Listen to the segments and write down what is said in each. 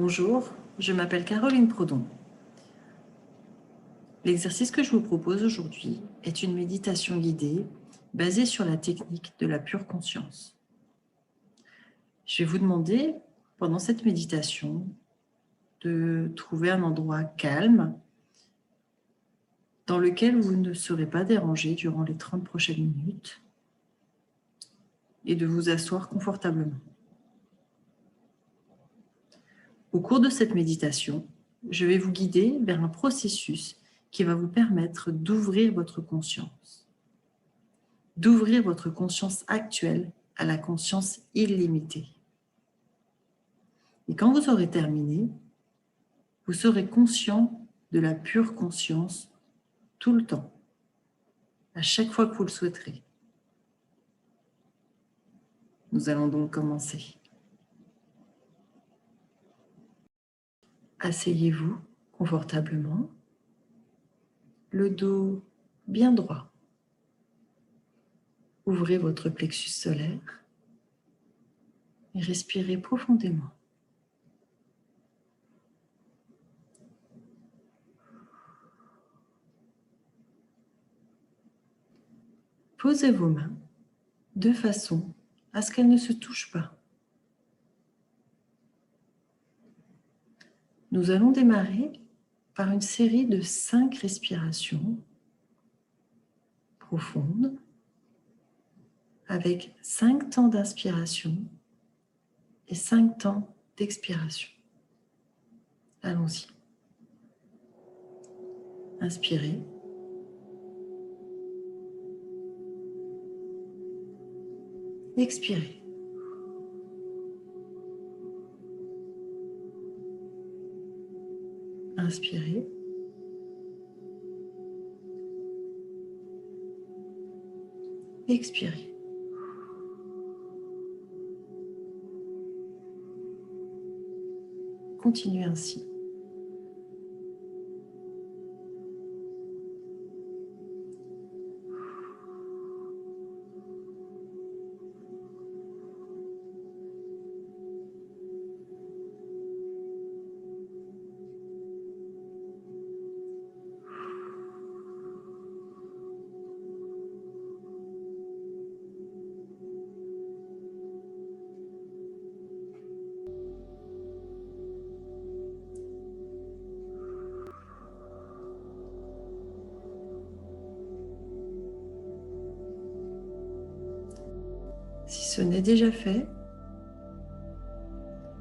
Bonjour, je m'appelle Caroline Prodon. L'exercice que je vous propose aujourd'hui est une méditation guidée basée sur la technique de la pure conscience. Je vais vous demander, pendant cette méditation, de trouver un endroit calme dans lequel vous ne serez pas dérangé durant les 30 prochaines minutes et de vous asseoir confortablement. Au cours de cette méditation, je vais vous guider vers un processus qui va vous permettre d'ouvrir votre conscience actuelle à la conscience illimitée. Et quand vous aurez terminé, vous serez conscient de la pure conscience tout le temps, à chaque fois que vous le souhaiterez. Nous allons donc commencer. Asseyez-vous confortablement, le dos bien droit. Ouvrez votre plexus solaire et respirez profondément. Posez vos mains de façon à ce qu'elles ne se touchent pas. Nous allons démarrer par une série de 5 respirations profondes avec 5 temps d'inspiration et 5 temps d'expiration. Allons-y. Inspirez. Expirez. Inspirez. Expirez. Continuez ainsi. Si ce n'est déjà fait,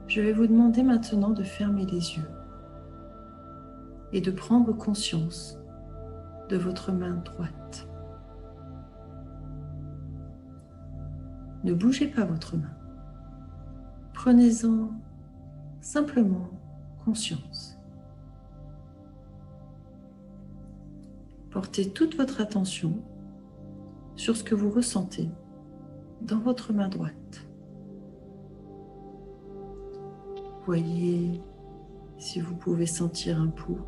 je vais vous demander maintenant de fermer les yeux et de prendre conscience de votre main droite. Ne bougez pas votre main. Prenez-en simplement conscience. Portez toute votre attention sur ce que vous ressentez dans votre main droite. Voyez si vous pouvez sentir un pouls,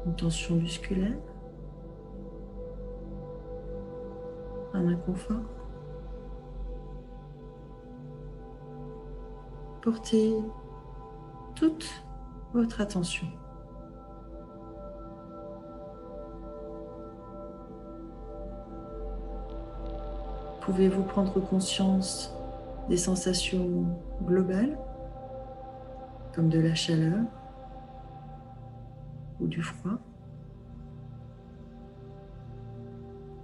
une tension musculaire, un inconfort. Portez toute votre attention. Pouvez-vous prendre conscience des sensations globales, comme de la chaleur ou du froid,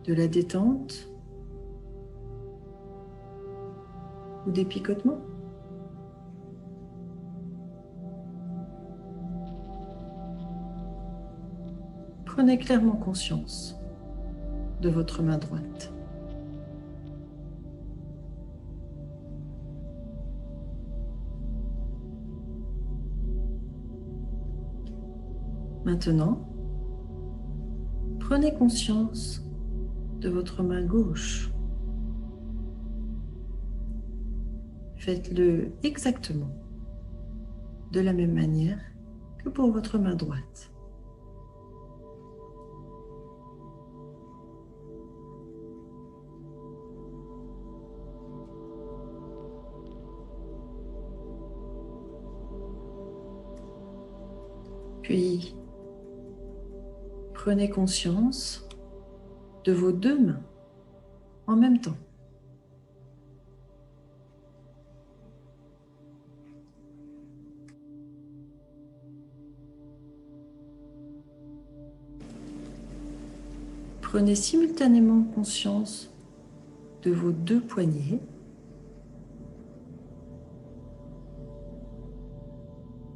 de la détente ou des picotements? Prenez clairement conscience de votre main droite. Maintenant, prenez conscience de votre main gauche. Faites-le exactement de la même manière que pour votre main droite. Puis, prenez conscience de vos deux mains en même temps. Prenez simultanément conscience de vos deux poignets,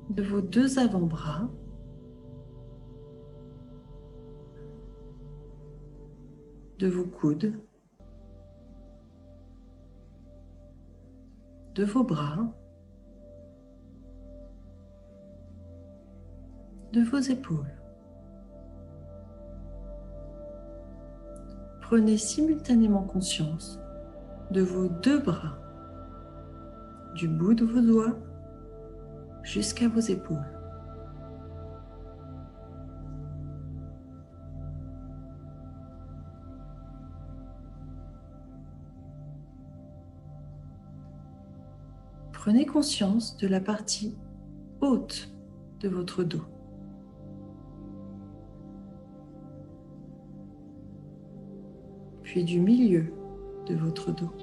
de vos deux avant-bras, de vos coudes, de vos bras, de vos épaules. Prenez simultanément conscience de vos deux bras, du bout de vos doigts jusqu'à vos épaules. Prenez conscience de la partie haute de votre dos. Puis du milieu de votre dos.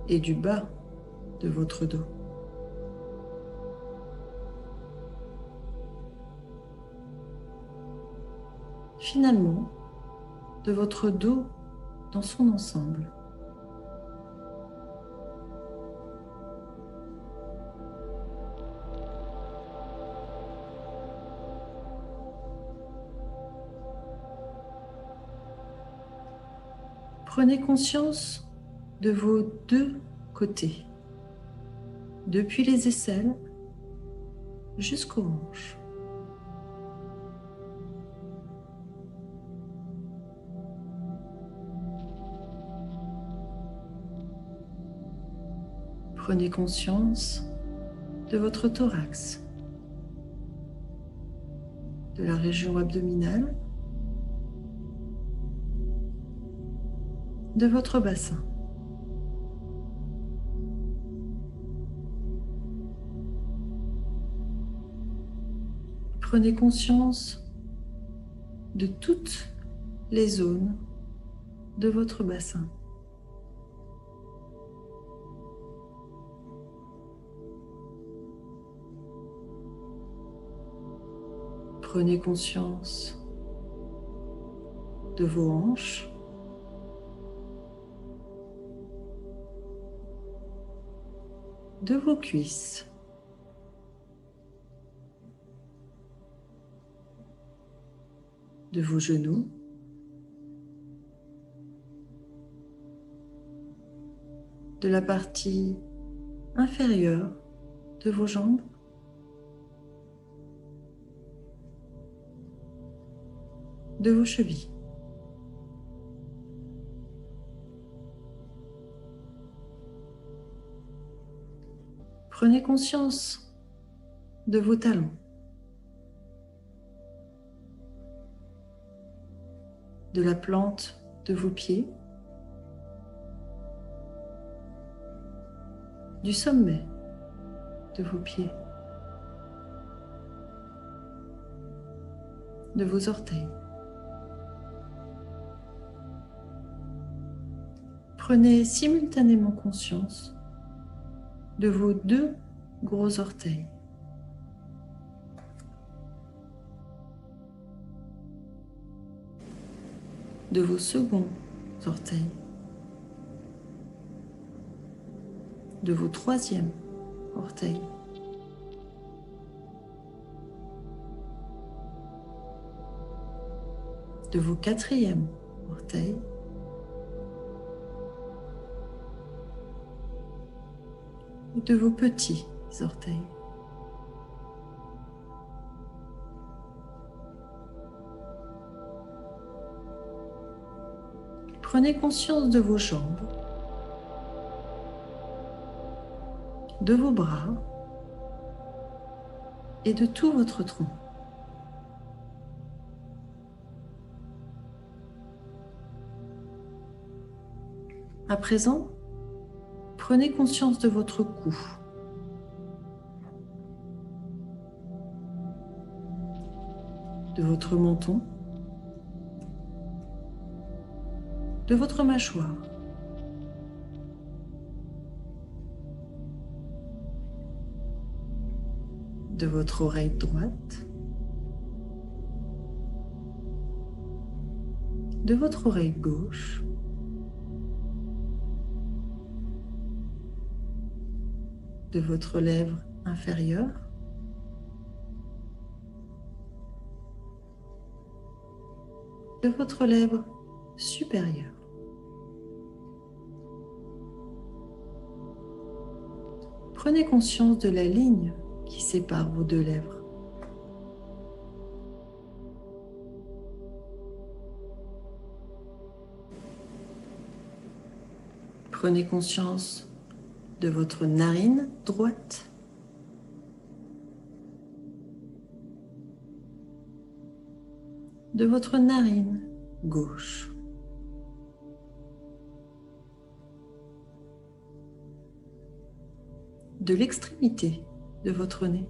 Et du bas de votre dos. Finalement, de votre dos dans son ensemble. Prenez conscience de vos deux côtés, depuis les aisselles jusqu'aux hanches. Prenez conscience de votre thorax, de la région abdominale, de votre bassin. Prenez conscience de toutes les zones de votre bassin. Prenez conscience de vos hanches, de vos cuisses, de vos genoux, de la partie inférieure de vos jambes, de vos chevilles. Prenez conscience de vos talons, de la plante de vos pieds, du sommet de vos pieds, de vos orteils. Prenez simultanément conscience de vos deux gros orteils, de vos seconds orteils, de vos troisièmes orteils, de vos quatrièmes orteils, et de vos petits orteils. Prenez conscience de vos jambes, de vos bras et de tout votre tronc. À présent, Prenez conscience de votre cou. De votre menton, de votre mâchoire, de votre oreille droite, de votre oreille gauche, de votre lèvre inférieure, de votre lèvre supérieure. Prenez conscience de la ligne qui sépare vos deux lèvres. Prenez conscience de votre narine droite, de votre narine gauche. De l'extrémité de votre nez.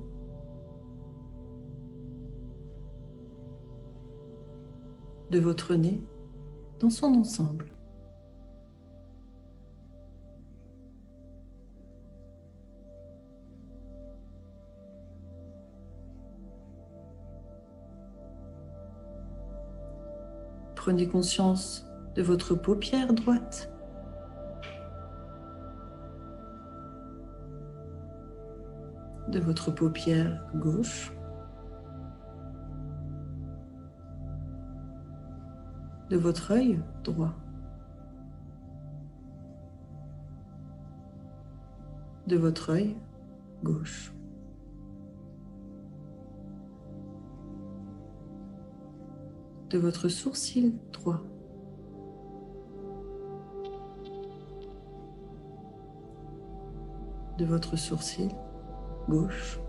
De votre nez dans son ensemble. Prenez conscience de votre paupière droite, de votre paupière gauche, de votre œil droit, de votre œil gauche. De votre sourcil droit, de votre sourcil gauche,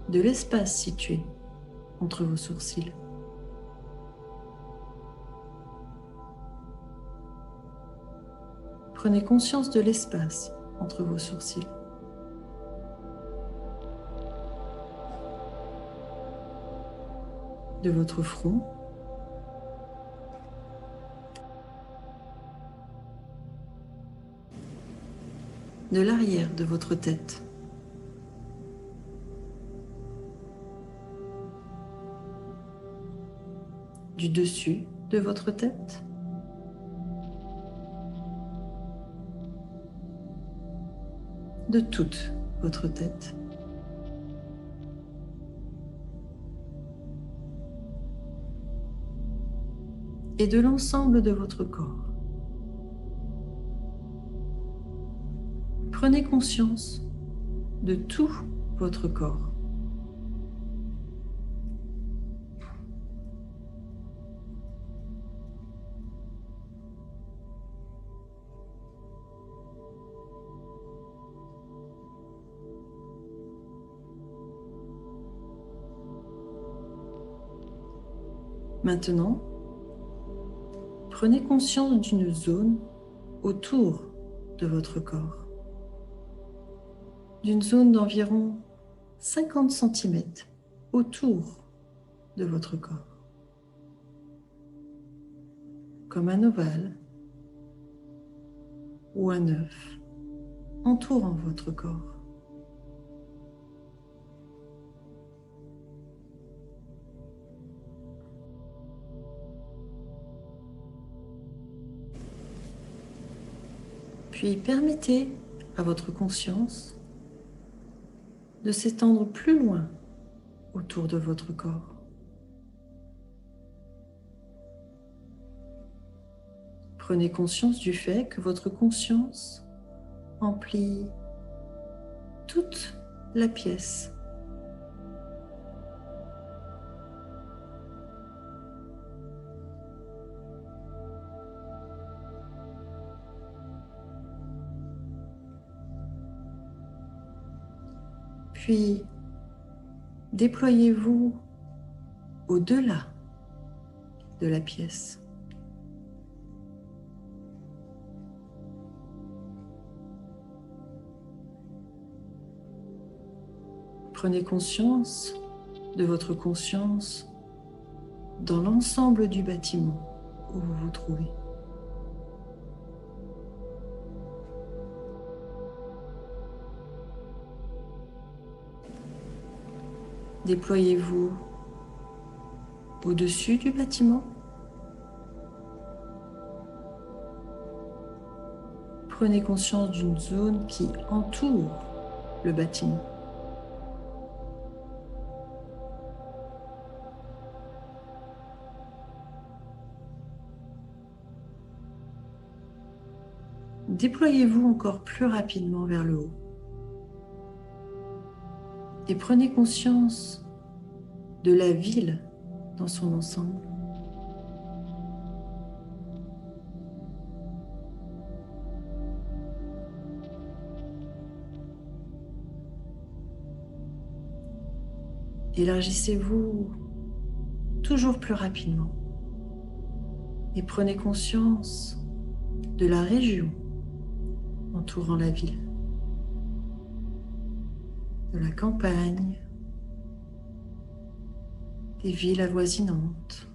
de l'espace situé entre vos sourcils. Prenez conscience de l'espace entre vos sourcils. De votre front, de l'arrière de votre tête, du dessus de votre tête, de toute votre tête. Et de l'ensemble de votre corps. Prenez conscience de tout votre corps. Maintenant, prenez conscience d'une zone autour de votre corps, d'une zone d'environ 50 cm autour de votre corps, comme un ovale ou un œuf entourant votre corps. Puis permettez à votre conscience de s'étendre plus loin autour de votre corps. Prenez conscience du fait que votre conscience emplit toute la pièce. Puis, déployez-vous au-delà de la pièce. prenez conscience de votre conscience dans l'ensemble du bâtiment où vous vous trouvez. Déployez-vous au-dessus du bâtiment. Prenez conscience d'une zone qui entoure le bâtiment. Déployez-vous encore plus rapidement vers le haut. Et prenez conscience de la ville dans son ensemble. Élargissez-vous toujours plus rapidement et prenez conscience de la région entourant la ville, de la campagne, des villes avoisinantes.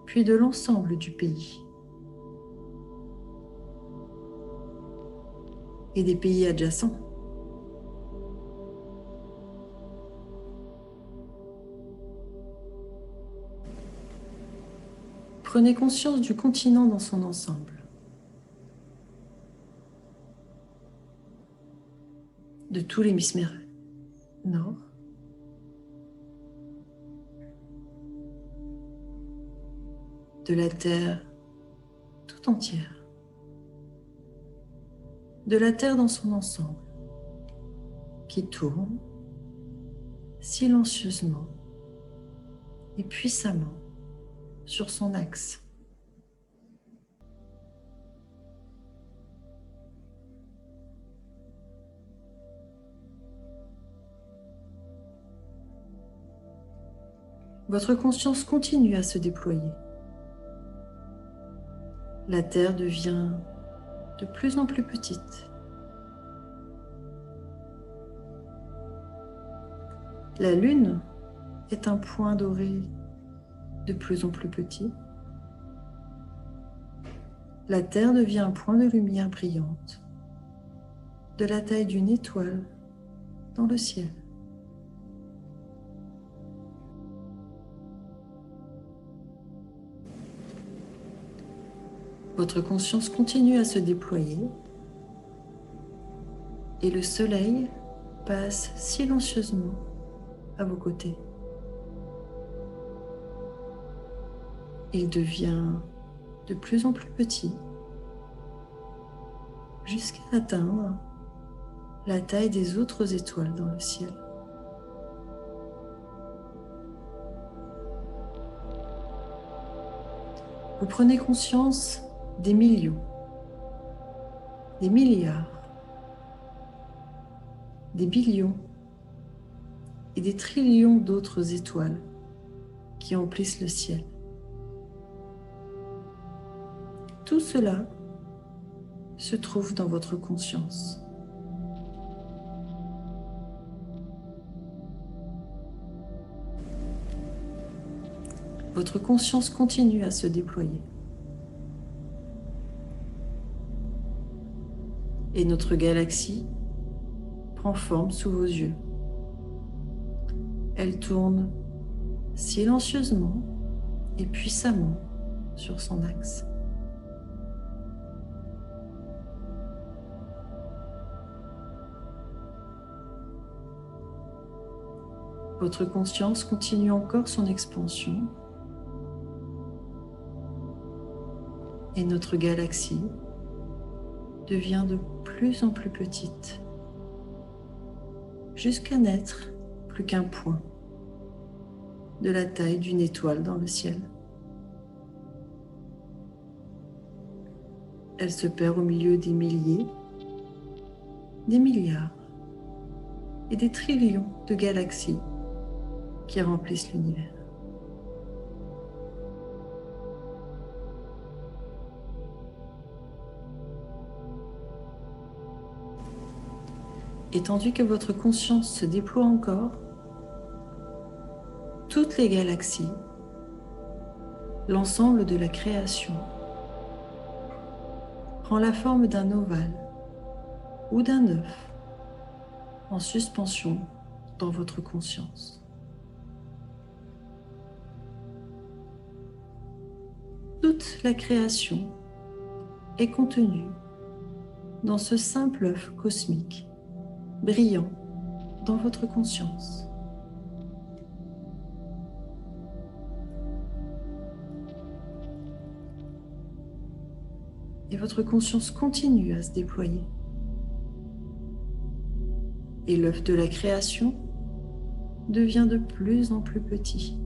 Puis de l'ensemble du pays et des pays adjacents. Prenez conscience du continent dans son ensemble, de tout l'hémisphère nord, de la Terre tout entière, de la Terre dans son ensemble, qui tourne silencieusement et puissamment sur son axe. Votre conscience continue à se déployer. La Terre devient de plus en plus petite. La Lune est un point doré de plus en plus petit. La Terre devient un point de lumière brillante, de la taille d'une étoile dans le ciel. Votre conscience continue à se déployer et le soleil passe silencieusement à vos côtés. Il devient de plus en plus petit jusqu'à atteindre la taille des autres étoiles dans le ciel. Vous prenez conscience des millions, des milliards, des billions et des trillions d'autres étoiles qui emplissent le ciel. Tout cela se trouve dans votre conscience. Votre conscience continue à se déployer. Et notre galaxie prend forme sous vos yeux. Elle tourne silencieusement et puissamment sur son axe. Votre conscience continue encore son expansion et notre galaxie devient de plus en plus petite jusqu'à n'être plus qu'un point de la taille d'une étoile dans le ciel. Elle se perd au milieu des milliers, des milliards et des trillions de galaxies qui remplissent l'univers. Et tandis que votre conscience se déploie encore, toutes les galaxies, l'ensemble de la création, prend la forme d'un ovale ou d'un œuf en suspension dans votre conscience. Toute la création est contenue dans ce simple œuf cosmique, brillant dans votre conscience. Et votre conscience continue à se déployer. Et l'œuf de la création devient de plus en plus petit.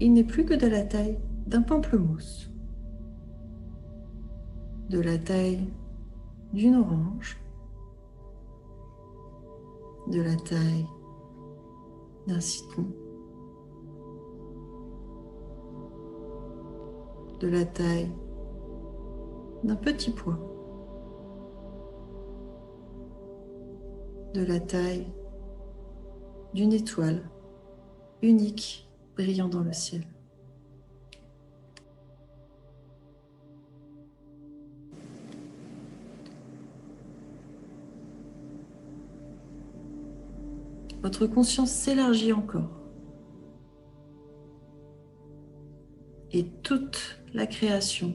Il n'est plus que de la taille d'un pamplemousse, de la taille d'une orange, de la taille d'un citron, de la taille d'un petit pois, de la taille d'une étoile unique brillant dans le ciel. Votre conscience s'élargit encore. Et toute la création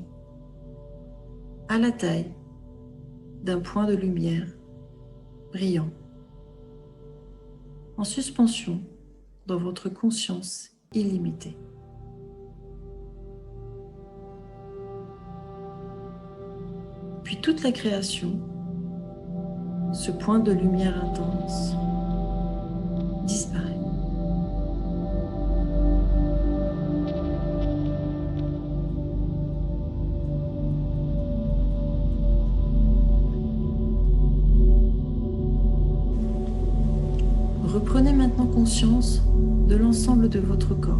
a la taille d'un point de lumière brillant, en suspension dans votre conscience illimitée. Puis toute la création, ce point de lumière intense, disparaît. Reprenez maintenant conscience de l'ensemble de votre corps.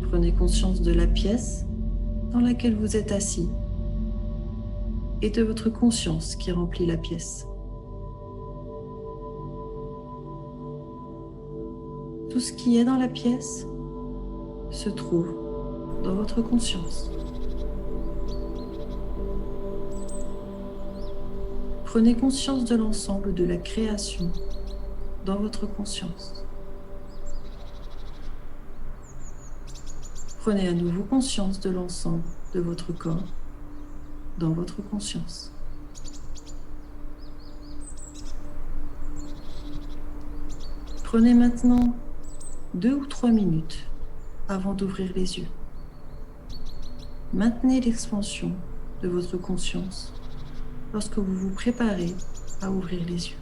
Prenez conscience de la pièce dans laquelle vous êtes assis et de votre conscience qui remplit la pièce. Tout ce qui est dans la pièce se trouve dans votre conscience. Prenez conscience de l'ensemble de la création dans votre conscience. Prenez à nouveau conscience de l'ensemble de votre corps dans votre conscience. Prenez maintenant 2 ou 3 minutes avant d'ouvrir les yeux. Maintenez l'expansion de votre conscience lorsque vous vous préparez à ouvrir les yeux.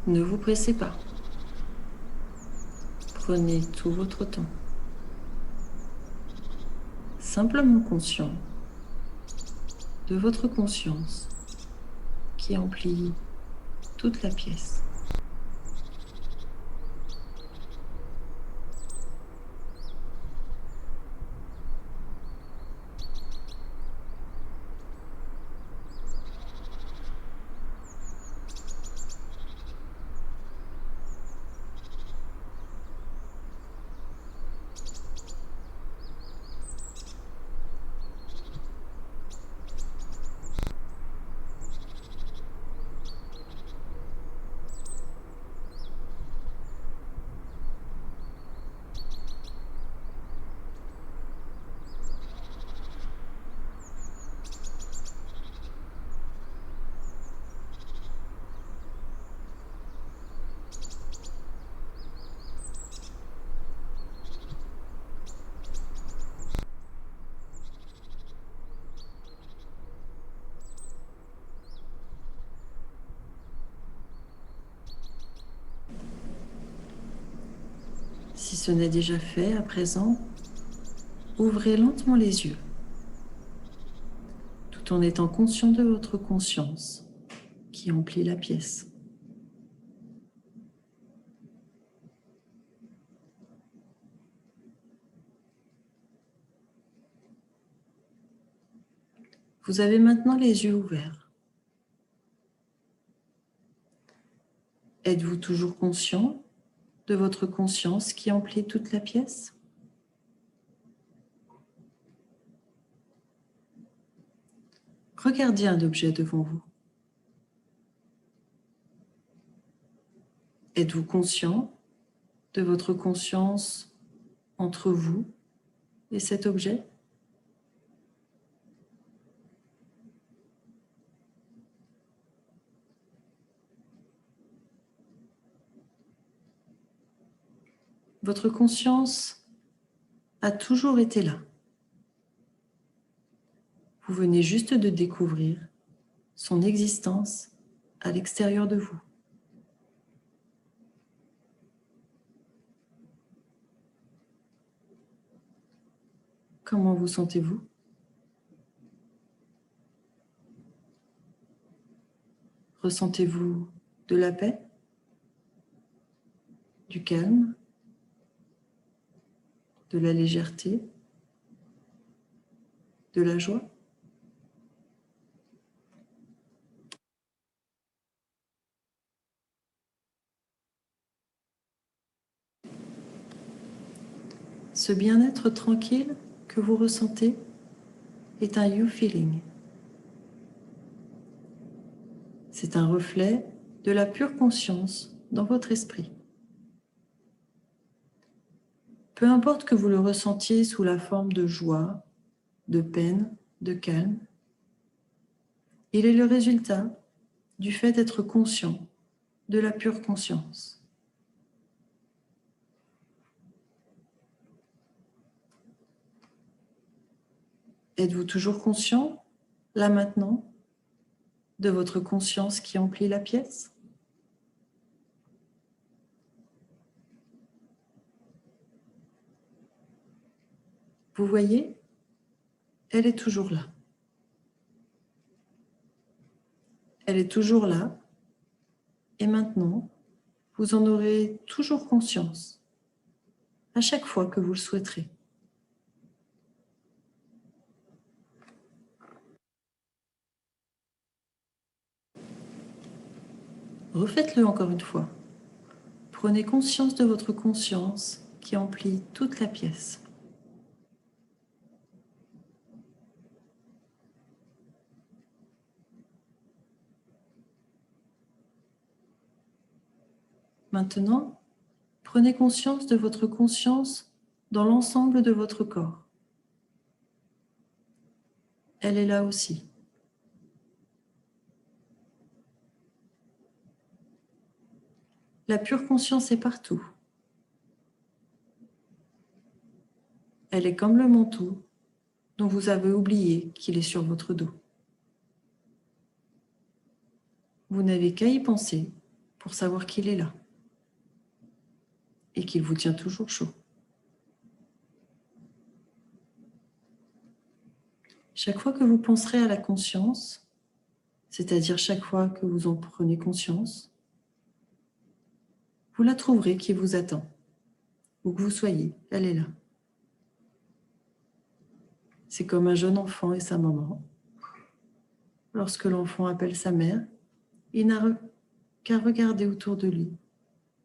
Ne vous pressez pas. Prenez tout votre temps. Simplement conscient de votre conscience qui emplit toute la pièce. ce n'est déjà fait, à présent, ouvrez lentement les yeux, tout en étant conscient de votre conscience qui emplit la pièce. Vous avez maintenant les yeux ouverts. Êtes-vous toujours conscient de votre conscience qui emplit toute la pièce? Regardez un objet devant vous. Êtes-vous conscient de votre conscience entre vous et cet objet? Votre conscience a toujours été là. Vous venez juste de découvrir son existence à l'extérieur de vous. Comment vous sentez-vous? Ressentez-vous de la paix, du calme, de la légèreté, de la joie? Ce bien-être tranquille que vous ressentez est un you feeling. C'est un reflet de la pure conscience dans votre esprit. Peu importe que vous le ressentiez sous la forme de joie, de peine, de calme, il est le résultat du fait d'être conscient de la pure conscience. Êtes-vous toujours conscient, là maintenant, de votre conscience qui emplit la pièce? Vous voyez, elle est toujours là. Elle est toujours là, et maintenant, vous en aurez toujours conscience, à chaque fois que vous le souhaiterez. Refaites-le encore une fois. Prenez conscience de votre conscience qui emplit toute la pièce. Maintenant, prenez conscience de votre conscience dans l'ensemble de votre corps. Elle est là aussi. La pure conscience est partout. Elle est comme le manteau dont vous avez oublié qu'il est sur votre dos. Vous n'avez qu'à y penser pour savoir qu'il est là et qu'il vous tient toujours chaud. Chaque fois que vous penserez à la conscience, c'est-à-dire chaque fois que vous en prenez conscience, vous la trouverez qui vous attend. Où que vous soyez, elle est là. C'est comme un jeune enfant et sa maman. Lorsque l'enfant appelle sa mère, il n'a qu'à regarder autour de lui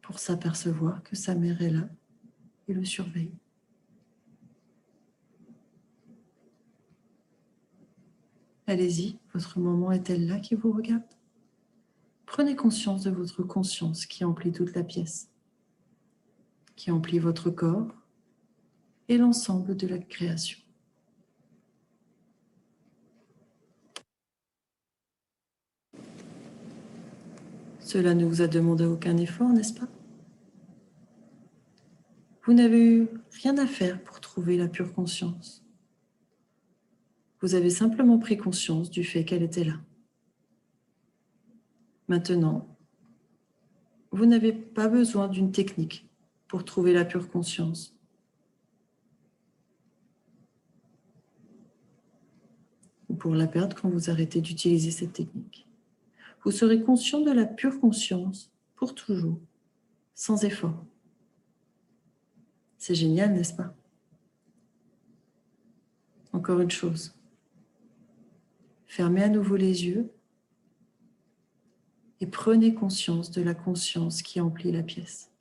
pour s'apercevoir que sa mère est là et le surveille. Allez-y, votre maman est-elle là qui vous regarde? Prenez conscience de votre conscience qui emplit toute la pièce, qui emplit votre corps et l'ensemble de la création. Cela ne vous a demandé aucun effort, n'est-ce pas? Vous n'avez eu rien à faire pour trouver la pure conscience. Vous avez simplement pris conscience du fait qu'elle était là. Maintenant, vous n'avez pas besoin d'une technique pour trouver la pure conscience. Ou pour la perdre quand vous arrêtez d'utiliser cette technique. Vous serez conscient de la pure conscience pour toujours, sans effort. C'est génial, n'est-ce pas? Encore une chose. Fermez à nouveau les yeux et prenez conscience de la conscience qui emplit la pièce.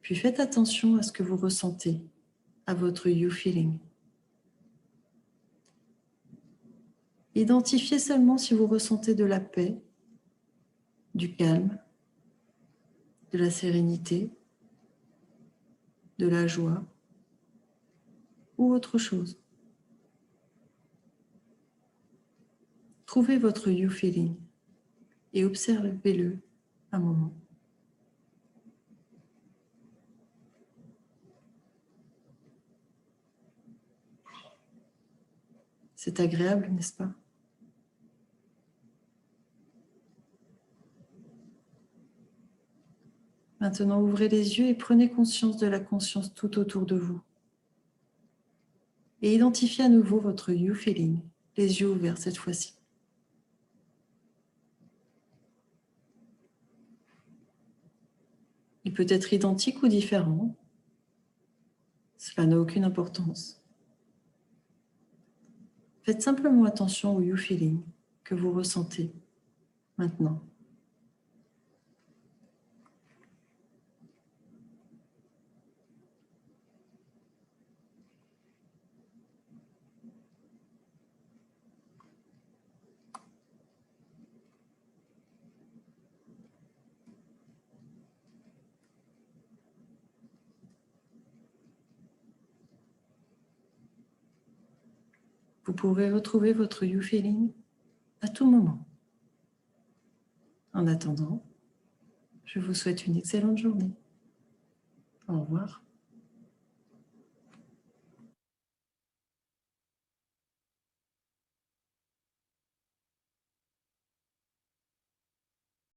Puis faites attention à ce que vous ressentez, à votre you feeling. Identifiez seulement si vous ressentez de la paix, du calme, de la sérénité, de la joie ou autre chose. Trouvez votre you feeling et observez-le un moment. C'est agréable, n'est-ce pas? Maintenant, ouvrez les yeux et prenez conscience de la conscience tout autour de vous. Et identifiez à nouveau votre you feeling, les yeux ouverts cette fois-ci. Il peut être identique ou différent. Cela n'a aucune importance. Faites simplement attention au you feeling que vous ressentez maintenant. Vous pourrez retrouver votre you feeling à tout moment. En attendant, je vous souhaite une excellente journée. Au revoir.